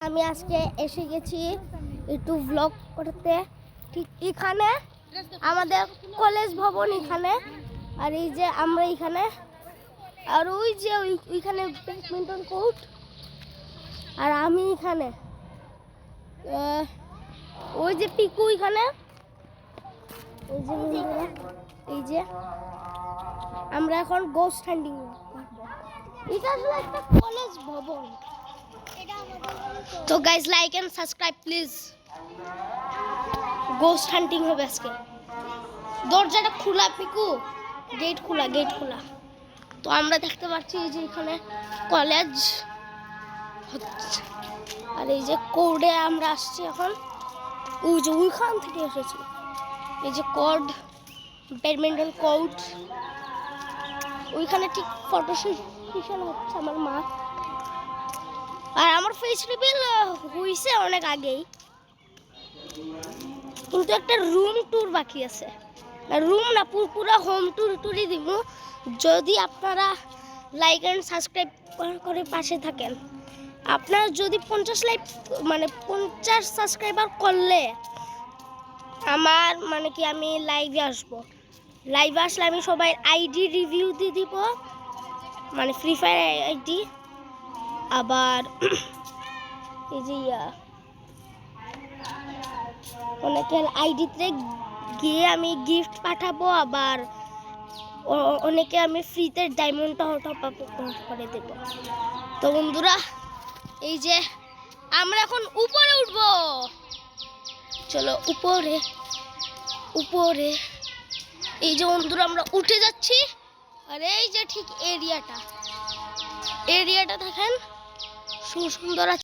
আমি আজকে এসে গেছি একটু ব্লগ করতে। ঠিক এখানে আমাদের কলেজ ভবন এখানে, আর এই যে আমরা এখানে, আর ওই যে ওইখানে ব্যাডমিন্টন কোর্ট, আর আমি এখানে, ওই যে পিকু এখানে, এই যে বন্ধুরা, এই যে আমরা এখন গোস্ট হান্টিং করবো। এটা আসলে একটা কলেজ ভবন। তো guys like and subscribe please. Ghost hunting হবে আজকে। দরজাটা খোলা পিকু, গেট খোলা, গেট খোলা। তো আমরা দেখতে পাচ্ছি এই যে এখানে কলেজ হচ্ছে, আর এই যে কোর্টে আমরা আসছি এখন। ওই যে ওইখান থেকে এসেছি, এই যে কোর্ট, ব্যাডমিন্টন কোর্ট। ওইখানে ঠিক ফটো সেশন হচ্ছে আমার মা, আর আমার ফেস রিভিল হইছে অনেক আগেই, কিন্তু একটা রুম ট্যুর বাকি আছে। রুম না, পুরো হোম ট্যুরই দিব, যদি আপনারা লাইক এন্ড সাবস্ক্রাইব করে পাশে থাকেন। আপনারা যদি 50 সাবস্ক্রাইবার করলে আমার কি আমি লাইভে আসবো। লাইভে আসলে আমি সবাই আইডি রিভিউ দিয়ে দিব, ফ্রি ফায়ার আইডি। আবার এই যে অনেকের আইডিতে গিয়ে আমি গিফট পাঠাবো, আবার অনেকে আমি ফ্রিতে ডায়মন্ড টপ আপ করে দেব। তো বন্ধুরা, এই যে আমরা এখন উপরে উঠবো, চলো উপরে উপরে। এই যে বন্ধুরা আমরা উঠে যাচ্ছি, আর এই যে ঠিক এরিয়াটা দেখেন সুন্দর।